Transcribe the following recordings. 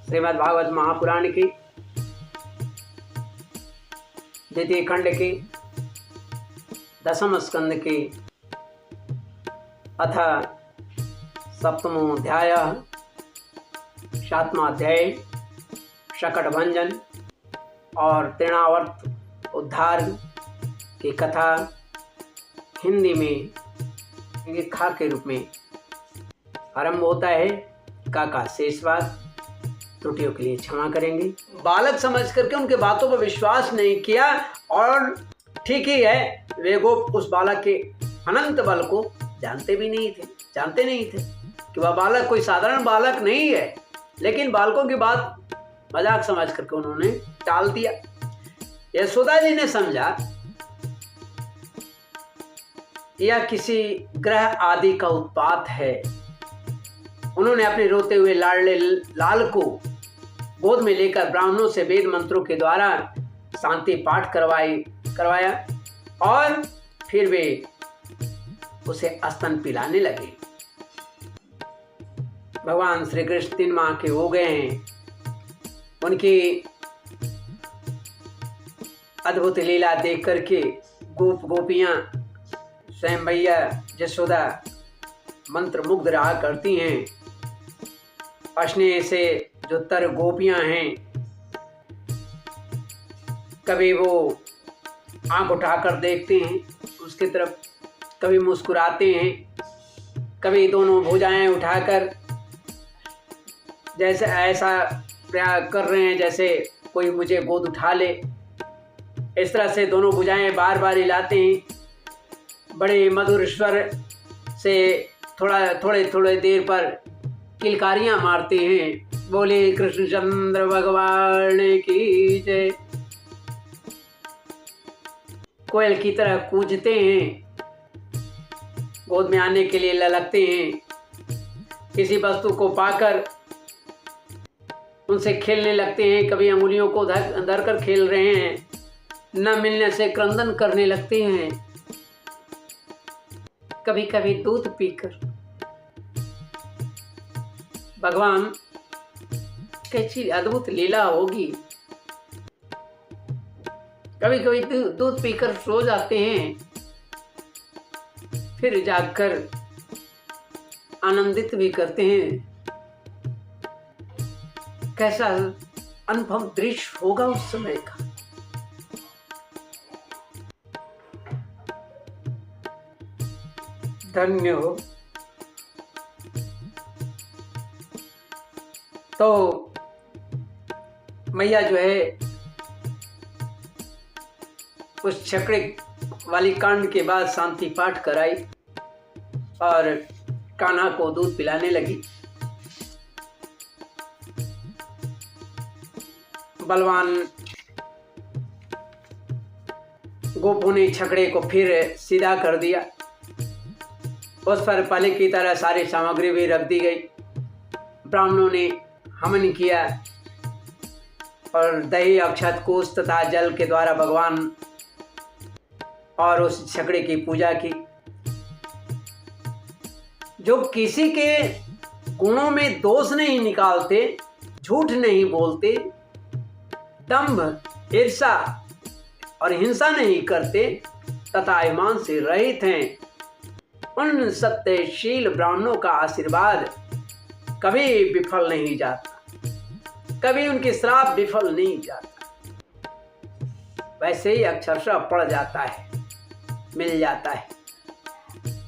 श्रीमद् भागवत महापुराण की द्वितीय खंड की 10वें स्कंद की अथ 7वां अध्याय 7वां अध्याय शकट भंजन और तृणावर्त उद्धार की कथा हिंदी में खा के रूप में आरंभ होता है। काका शेष बात त्रुटियों के लिए क्षमा करेंगे। बालक समझ करके उनके बातों पर विश्वास नहीं किया और ठीक ही है, वे गोप उस बालक के अनंत बल को जानते नहीं थे कि वह बालक कोई साधारण बालक नहीं है, लेकिन बालकों की बात मजाक समझ करके उन्होंने टाल दिया। यशोदा जी ने समझा यह किसी ग्रह आदि का उत्पात है। उन्होंने अपने रोते हुए लाडले लाल को गोद में लेकर ब्राह्मणों से वेद मंत्रों के द्वारा शांति पाठ करवाया और फिर वे उसे स्तन पिलाने लगे। भगवान श्री कृष्ण 3 माह के हो गए हैं। उनकी अद्भुत लीला देख करके गोपियां स्वयं मैया यशोदा मंत्र मुग्ध रहा करती हैं। स्नेह से जो तर गोपियां हैं, कभी वो आंख उठाकर देखते हैं उसकी तरफ, कभी मुस्कुराते हैं, कभी दोनों भुजाएं उठाकर जैसे ऐसा प्रयास कर रहे हैं जैसे कोई मुझे गोद उठा ले। इस तरह से दोनों भुजाएं बार बार हिलाते हैं। बड़े मधुर स्वर से थोड़े देर पर किलकारियां मारते हैं। बोले कृष्णचंद्र भगवान की जय। कोयल की तरह कूजते हैं, गोद में आने के लिए ललकते हैं। किसी वस्तु को पाकर उनसे खेलने लगते हैं। कभी अंगुलियों को धर कर खेल रहे हैं, न मिलने से क्रंदन करने लगते हैं। कभी कभी दूध पीकर। भगवान कैसी अद्भुत लीला होगी। कभी कभी दूध पीकर सो जाते हैं, फिर जागकर आनंदित भी करते हैं। कैसा अनुभव दृश्य होगा उस समय का। धन्य हो। तो मैया जो है उस छकड़े वाली कांड के बाद शांति पाठ कराई और कान्हा को दूध पिलाने लगी। बलवान गोपों ने छकड़े को फिर सीधा कर दिया। उस पर पहले की तरह सारी सामग्री भी रख दी गई। ब्राह्मणों ने हवन किया और दही अक्षत कोष तथा जल के द्वारा भगवान और उस छकड़े की पूजा की। जो किसी के गुणों में दोष नहीं निकालते, झूठ नहीं बोलते, दंभ, ईर्षा और हिंसा नहीं करते तथा ईमान से रहित हैं, उन सत्यशील ब्राह्मणों का आशीर्वाद कभी विफल नहीं जाता, कभी उनकी श्राप विफल नहीं जाता। वैसे ही अक्षरशः पड़ जाता है, मिल जाता है।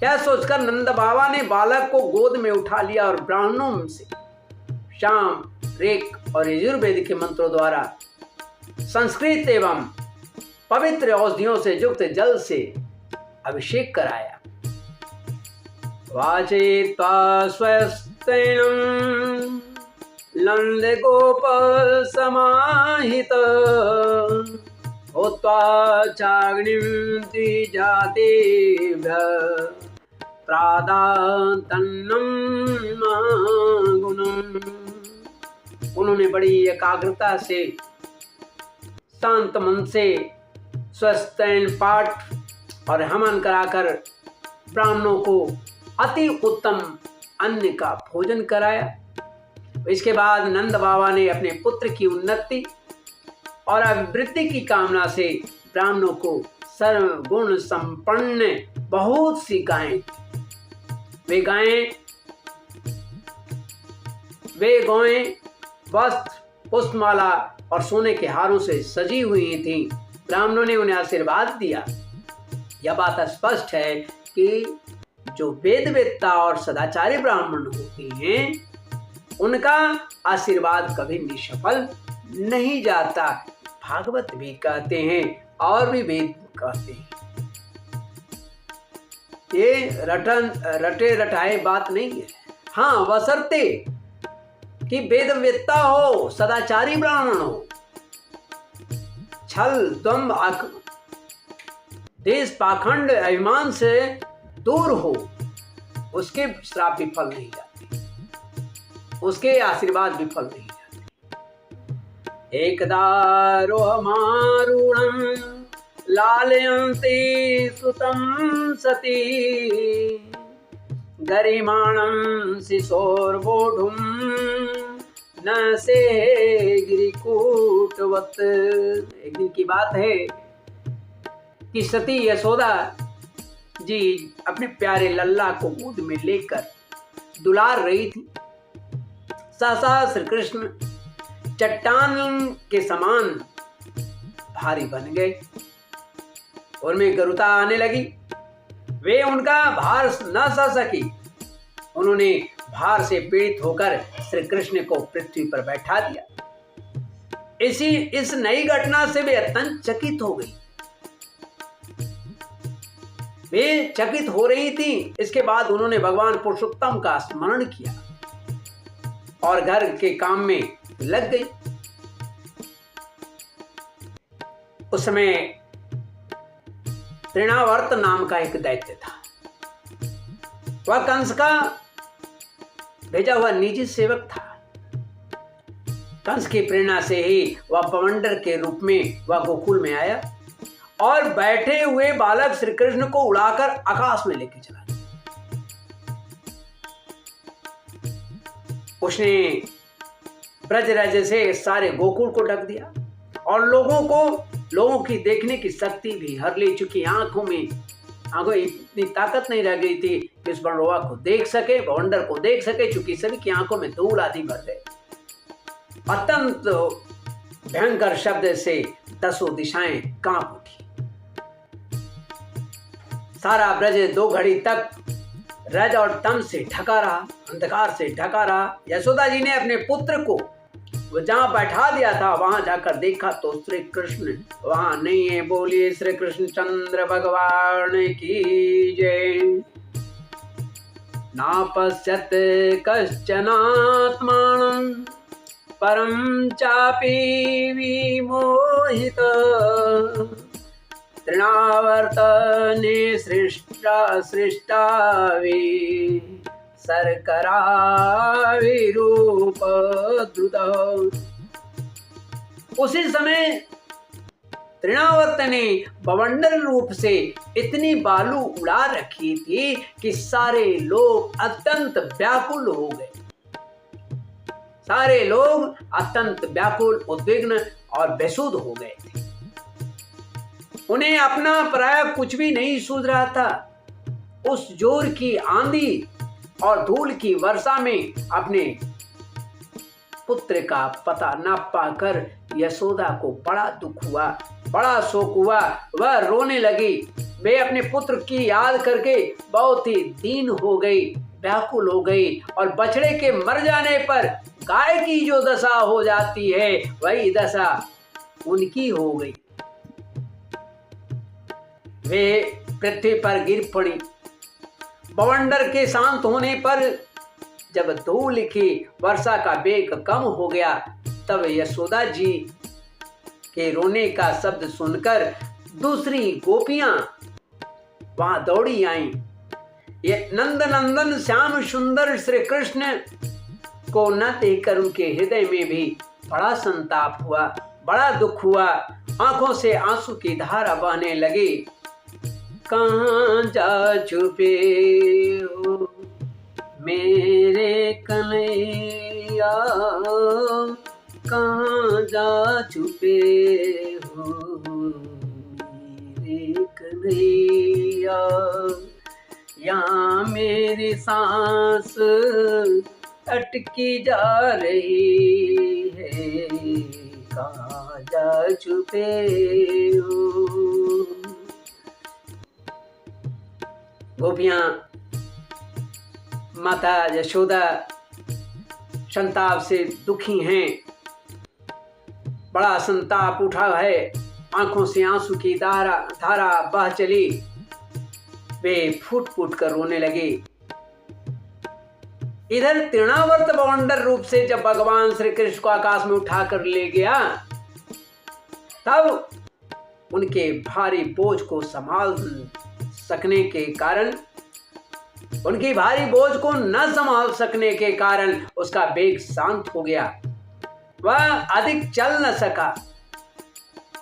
यह सोचकर नंद बाबा ने बालक को गोद में उठा लिया और ब्राह्मणों से शाम, रेक और यजुर्वेद के मंत्रों द्वारा संस्कृत एवं पवित्र औषधियों से युक्त जल से अभिषेक कराया। वाचयित्वा स्वस्तेन नंद गोप समाहित होत्वा चाग्निं द्विजातेभ्यः प्रादातन्नं गुणम्। उन्होंने बड़ी एकाग्रता से शांत मन से स्वस्तेन पाठ और हवन कराकर ब्राह्मणों को अति उत्तम अन्न का भोजन कराया। इसके बाद नंद बाबा ने अपने पुत्र की उन्नति और अभिवृद्धि की कामना से ब्राह्मणों को सर्वगुण संपन्न बहुत सी गायें, वे गायें वस्त्र, पुष्पमाला और सोने के हारों से सजी हुई थीं। ब्राह्मणों ने उन्हें आशीर्वाद दिया। यह बात स्पष्ट है कि जो वेदवेत्ता और सदाचारी ब्राह्मण होते हैं उनका आशीर्वाद कभी निष्फल नहीं जाता। भागवत भी कहते हैं और भी वेद कहते हैं। ये रटे रटाए बात नहीं है। हाँ, बशर्ते कि वेदवेत्ता हो, सदाचारी ब्राह्मण हो, छल दंभ देश पाखंड अभिमान से दूर हो, उसके श्राप विफल नहीं जाते, उसके आशीर्वाद विफल नहीं जाते। एकदा रोहमारूढ़ं लालयन्ते सुतं सती गरिमाणं शिशोर्वोढुं न से गिरिकूटवत्। एक दिन की बात है कि सती यशोदा जी अपने प्यारे लल्ला को गोद में लेकर दुलार रही थी। सहसा श्री कृष्ण चट्टान के समान भारी बन गए, उनमें गरुता आने लगी। वे उनका भार न सह सकी। उन्होंने भार से पीड़ित होकर श्री कृष्ण को पृथ्वी पर बैठा दिया। इस नई घटना से वे अत्यंत चकित हो गई। वे चकित हो रही थी। इसके बाद उन्होंने भगवान पुरुषोत्तम का स्मरण किया और घर के काम में लग गई। उस समय तृणावर्त नाम का एक दैत्य था। वह कंस का भेजा हुआ निजी सेवक था। कंस की प्रेरणा से ही वह बवंडर के रूप में वह गोकुल में आया और बैठे हुए बालक श्री कृष्ण को उड़ाकर आकाश में लेके चला गया। उसने ब्रजराज से सारे गोकुल को ढक दिया और लोगों की देखने की शक्ति भी हर ले चुकी। आंखों इतनी ताकत नहीं रह गई थी कि उस बड़वा को देख सके, बवंडर को देख सके, चूंकि सभी की आंखों में धूल आदि भर गए। अत्यंत भयंकर शब्द से 10 दिशाएं कांप उठी। सारा ब्रज 2 घड़ी तक रज और तम से ढका रहा, अंधकार से ढका रहा। यशोदा जी ने अपने पुत्र को वो जहां बैठा दिया था वहां जाकर देखा तो श्री कृष्ण वहां नहीं है। बोलिए श्री कृष्ण चंद्र भगवान की जय। नापश्यत कश्चनात्मानं परं चापि विमोहित तृणावर्तने सृष्टावि सरकराविरूप द्रुत। उसी समय तृणावर्त ने बवंडर रूप से इतनी बालू उड़ा रखी थी कि सारे लोग अत्यंत व्याकुल हो गए। सारे लोग अत्यंत व्याकुल, उद्विग्न और बेसुध हो गए थे। उन्हें अपना पराया कुछ भी नहीं सूझ रहा था। उस जोर की आंधी और धूल की वर्षा में अपने पुत्र का पता न पाकर यशोदा को बड़ा दुख हुआ, बड़ा शोक हुआ। वह रोने लगी। वे अपने पुत्र की याद करके बहुत ही दीन हो गई, व्याकुल हो गई और बछड़े के मर जाने पर गाय की जो दशा हो जाती है वही दशा उनकी हो गई। वे पृथ्वी पर गिर पड़ी। बवंडर के शांत होने पर जब धूल की वर्षा का वेग कम हो गया तब यशोदा जी के रोने का शब्द सुनकर दूसरी गोपियां वहां दौड़ी आईं। ये नंदन श्याम सुंदर श्री कृष्ण को न देखकर उनके हृदय में भी बड़ा संताप हुआ, बड़ा दुख हुआ। आंखों से आंसू की धारा बहने लगी। कहाँ जा छुपे हो मेरे कन्हैया, कन्हैया कहाँ जा छुपे हो मेरे कन्हैया, यहाँ मेरी सांस अटकी जा रही है, कहाँ जा छुपे हो। गोपियां माता यशोदा संताप से दुखी हैं, बड़ा संताप उठा है, आंखों से आंसू की धारा बह चली, वे फूट फूट कर रोने लगे। इधर तृणावर्त बवंडर रूप से जब भगवान श्री कृष्ण को आकाश में उठाकर ले गया, तब उनके भारी बोझ को संभाल सकने के कारण, उनकी भारी बोझ को न संभाल सकने के कारण उसका वेग शांत हो गया, वह अधिक चल न सका।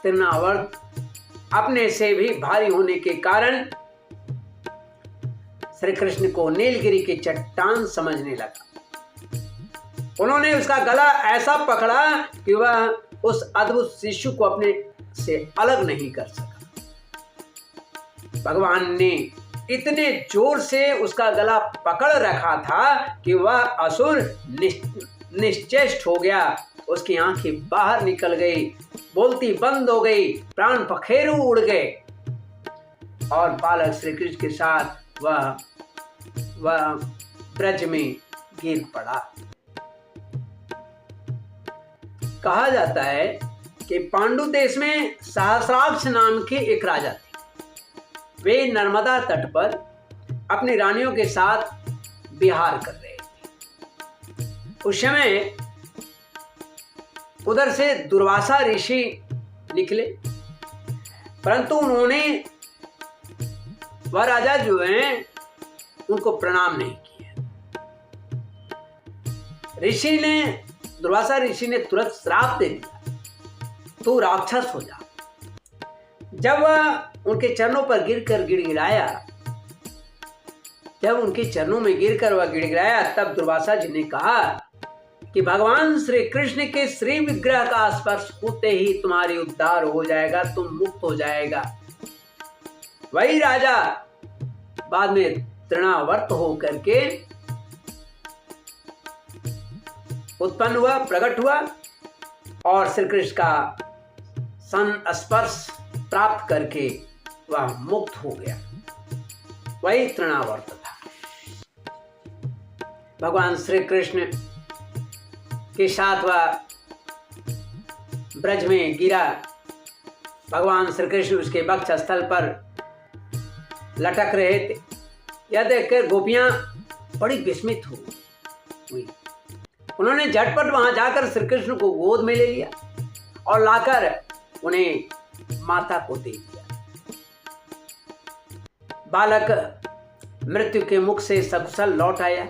तृणावर्त अपने से भी भारी होने के कारण श्री कृष्ण को नीलगिरी की चट्टान समझने लगा। उन्होंने उसका गला ऐसा पकड़ा कि वह उस अद्भुत शिशु को अपने से अलग नहीं कर सका। भगवान ने इतने जोर से उसका गला पकड़ रखा था कि वह असुर निश्चेष्ट हो गया, उसकी आंखें बाहर निकल गई, बोलती बंद हो गई, प्राण पखेरु उड़ गए और बालक श्री कृष्ण के साथ वह ब्रज में गिर पड़ा। कहा जाता है कि पांडु देश में सहस्राक्ष नाम के एक राजा थे। वे नर्मदा तट पर अपनी रानियों के साथ विहार कर रहे थे। उस समय उधर से दुर्वासा ऋषि निकले, परंतु उन्होंने, वह राजा जो हैं, उनको प्रणाम नहीं किया। दुर्वासा ऋषि ने तुरंत श्राप दे दिया, तू राक्षस हो जा। जब वह उनके चरणों पर गिरकर गिड़गिड़ाया, तब दुर्वासा जी ने कहा कि भगवान श्री कृष्ण के श्री विग्रह का स्पर्श होते ही तुम्हारी उद्धार हो जाएगा, तुम मुक्त हो जाएगा। वही राजा बाद में तृणावर्त हो करके उत्पन्न हुआ, प्रकट हुआ और श्री कृष्ण का संस्पर्श प्राप्त करके वह मुक्त हो गया। वही तृणावर्त था। भगवान श्री कृष्ण के साथ वह ब्रज में गिरा। भगवान श्री कृष्ण उसके वक्ष स्थल पर लटक रहे थे। यह देखकर गोपियां बड़ी विस्मित हुई। उन्होंने झटपट वहां जाकर श्री कृष्ण को गोद में ले लिया और लाकर उन्हें माता को दे दिया। बालक मृत्यु के मुख से सकुशल लौट आया।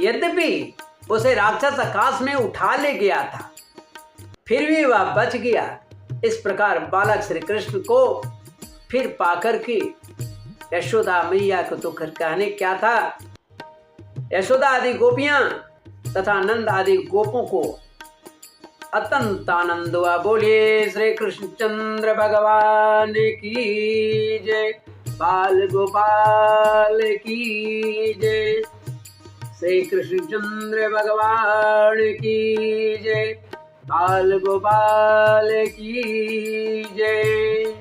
यद्यपि उसे राक्षस आकाश में उठा ले गया था, फिर भी वह बच गया। इस प्रकार बालक श्री कृष्ण को फिर पाकर के यशोदा मैया को तो कहने क्या था, यशोदा आदि गोपियां तथा नंद आदि गोपों को अत्यंत आनंद हुआ। बोलिए श्री कृष्ण चंद्र भगवान की जय, बाल गोपाल की जय, श्री कृष्ण चंद्र भगवान की जय, बाल गोपाल की जय।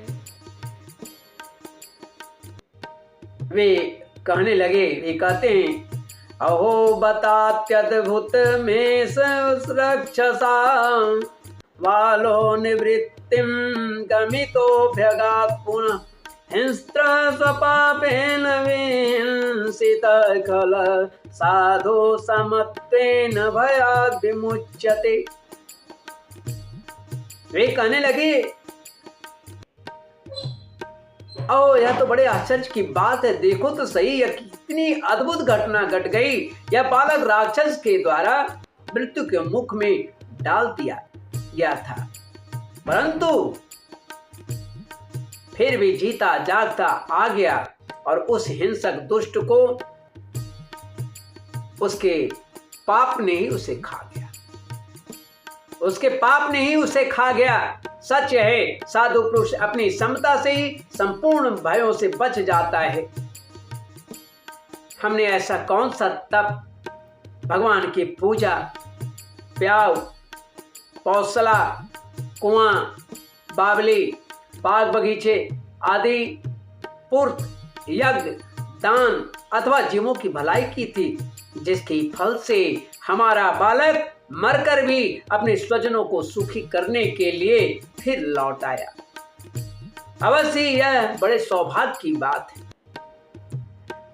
वे कहने लगे, वे कहते हैं, अहो बतात्यद्भुत में रक्षसा वालो निवृत्तिम गमितोऽभ्यगात् पुनः हिंस्त्र स्वपापेन विहिंसित खल साधो समत्वेन भयाद् विमुच्यते। वे कहने लगे, ओ यह तो बड़े आश्चर्य की बात है, देखो तो सही, यह कितनी अद्भुत घटना घट गई। यह बालक राक्षस के द्वारा मृत्यु के मुख में डाल दिया गया था, परंतु फिर भी जीता जागता आ गया और उस हिंसक दुष्ट को उसके पाप ने ही उसे खा गया, उसके पाप ने ही उसे खा गया। सच है, साधु पुरुष अपनी समता से ही संपूर्ण भयों से बच जाता है। हमने ऐसा कौन सा तप, भगवान की पूजा, प्याव, पौसला, कुआं, बावली, बाग बगीचे आदि, पूर्त, यज्ञ, दान अथवा जीवों की भलाई की थी, जिसके फल से हमारा बालक मरकर भी अपने स्वजनों को सुखी करने के लिए फिर लौट आया। अवश्य यह बड़े सौभाग्य की बात है।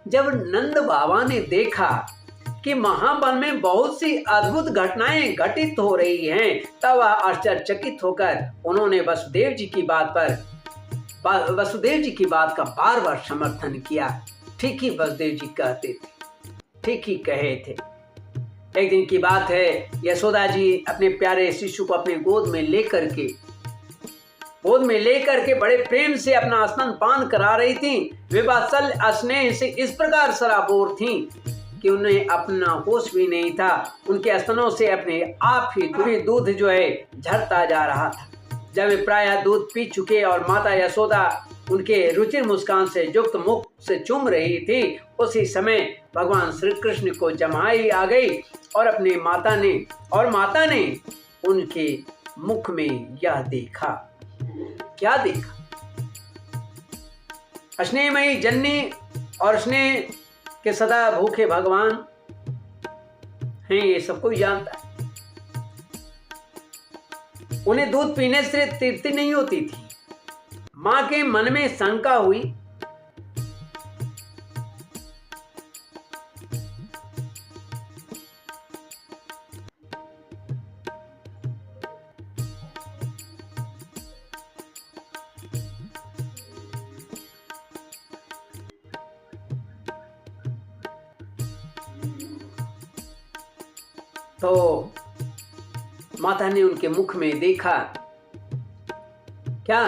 जब नंद बाबा ने देखा कि महावन में बहुत सी अद्भुत घटनाएं घटित हो रही हैं, तब वह आश्चर्यचकित होकर उन्होंने वसुदेव जी की बात का बार बार समर्थन किया। ठीक ही वसुदेव जी कहते थे, ठीक ही कहे थे। एक दिन की बात है, यशोदा जी अपने प्यारे शिशु को अपने गोद में लेकर के बड़े प्रेम से अपना स्तनपान करा रही थी। वे वात्सल्य स्नेह से इस प्रकार सराबोर थी कि उन्हें अपना होश भी नहीं था। उनके स्तनों से अपने आप ही दूध जो है झरता जा रहा था। जब वे प्रायः दूध पी चुके और माता यशोदा उनके रुचिर मुस्कान से युक्त मुख से चूम रही थी, उसी समय भगवान श्री कृष्ण को जमाई आ गई और माता ने उनके मुख में यह देखा। क्या देखा? स्नेहमयी जननी और स्नेह के सदा भूखे भगवान हैं, ये सब कोई जानता है। उन्हें दूध पीने से तृप्ति नहीं होती थी। मां के मन में शंका हुई, तो माता ने उनके मुख में देखा। क्या?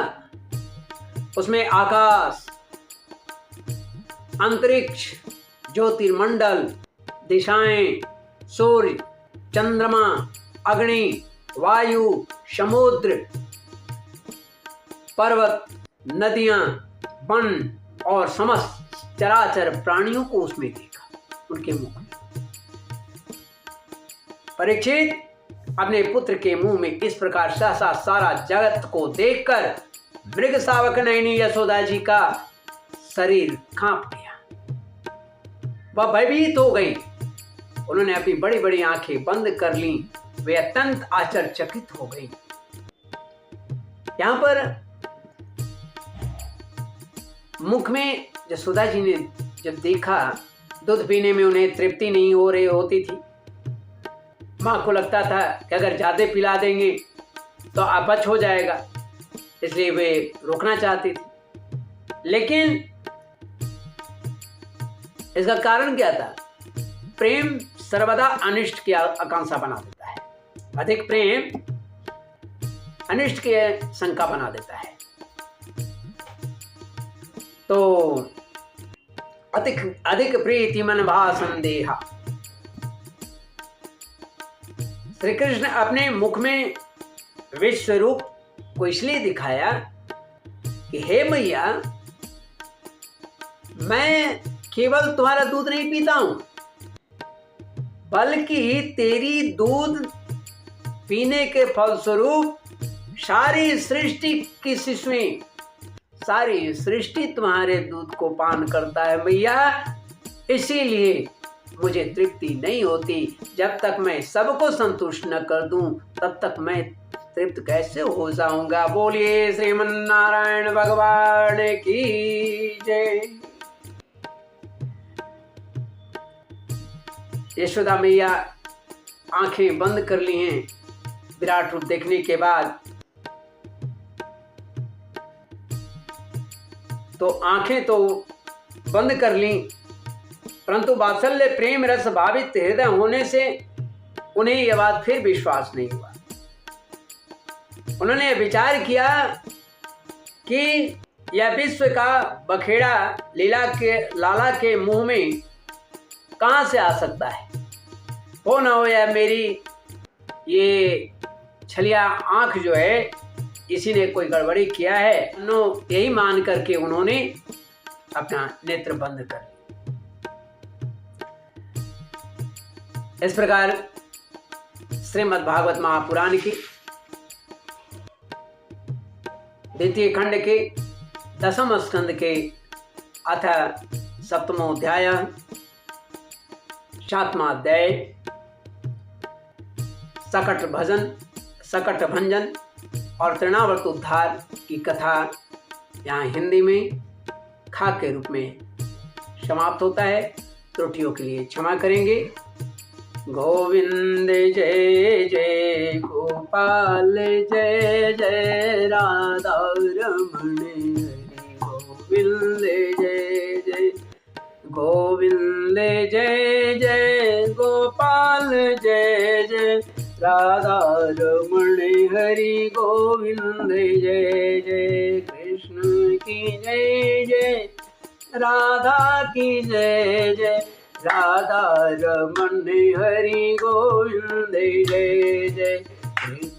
उसमें आकाश, अंतरिक्ष, ज्योतिर्मंडल, दिशाएं, सूर्य, चंद्रमा, अग्नि, वायु, समुद्र, पर्वत, नदियां, वन और समस्त चराचर प्राणियों को उसमें देखा, उनके मुख में। परीक्षित अपने पुत्र के मुंह में इस प्रकार सहसा सारा जगत को देखकर मृग शावक नयनी यशोदा जी का शरीर कांप गया। वह भयभीत हो गई। उन्होंने अपनी बड़ी बड़ी आंखें बंद कर लीं। वे अत्यंत आश्चर्यचकित हो गई। यहां पर मुख में यशोदा जी ने जब देखा, दूध पीने में उन्हें तृप्ति नहीं हो रही होती थी। माँ को लगता था कि अगर ज्यादा पिला देंगे तो अपच हो जाएगा, इसलिए वे रोकना चाहती थी। लेकिन इसका कारण क्या था? प्रेम सर्वदा अनिष्ट की आकांक्षा बना देता है। अधिक प्रेम अनिष्ट की शंका बना देता है। तो अधिक प्रीति मन भा संदेहा। श्री कृष्ण अपने मुख में विश्व रूप को इसलिए दिखाया कि हे मैया, मैं केवल तुम्हारा दूध नहीं पीता हूं, बल्कि तेरी दूध पीने के फलस्वरूप सारी सृष्टि की शिशुएं, सारी सृष्टि तुम्हारे दूध को पान करता है मैया। इसीलिए मुझे तृप्ति नहीं होती। जब तक मैं सबको संतुष्ट न कर दूं, तब तक मैं तृप्त कैसे हो जाऊंगा। बोलिए श्रीमन नारायण भगवान की जय। यशोदा मैया आंखें बंद कर ली हैं विराट रूप देखने के बाद। तो आंखें तो बंद कर ली, परंतु वात्सल्य प्रेम रस भावित हृदय होने से उन्हें यह बात फिर विश्वास नहीं हुआ। उन्होंने विचार किया कि यह विश्व का बखेड़ा लाला के मुंह में कहां से आ सकता है। हो ना हो या मेरी ये छलिया आंख जो है इसी ने कोई गड़बड़ी किया है। यही मान करके उन्होंने अपना नेत्र बंद कर लिया। इस प्रकार श्रीमद् भागवत महापुराण की द्वितीय खंड के 10वें स्कंद के अथ 7वां अध्याय 7वां अध्याय सकट भंजन और तृणावर्त उद्धार की कथा यहाँ हिंदी में खाक के रूप में समाप्त होता है। त्रुटियों के लिए क्षमा करेंगे। गोविंद जय जय गोपाल जय जय राधा रमण हरि गोविंद जय जय गोविंद जय जय गोपाल जय जय राधा रमण हरि गोविंद जय जय कृष्ण की जय जय राधा की जय जय राधा रमण हरि गोविंद जय जय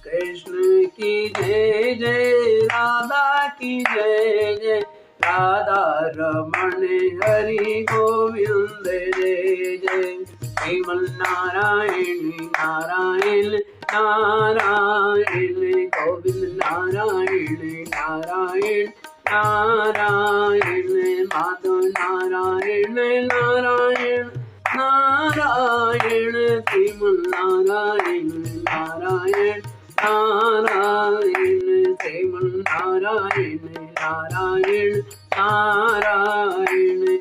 कृष्ण की जय जय राधा की जय जय राधा रमण हरि गोविंद जय जय श्रीमन नारायण नारायण नारायण गोविंद नारायण नारायण नारायण माधव नारायण नारायण नारायण श्रीमन नारायण नारायण नारायण श्रीमन नारायण नारायण नारायण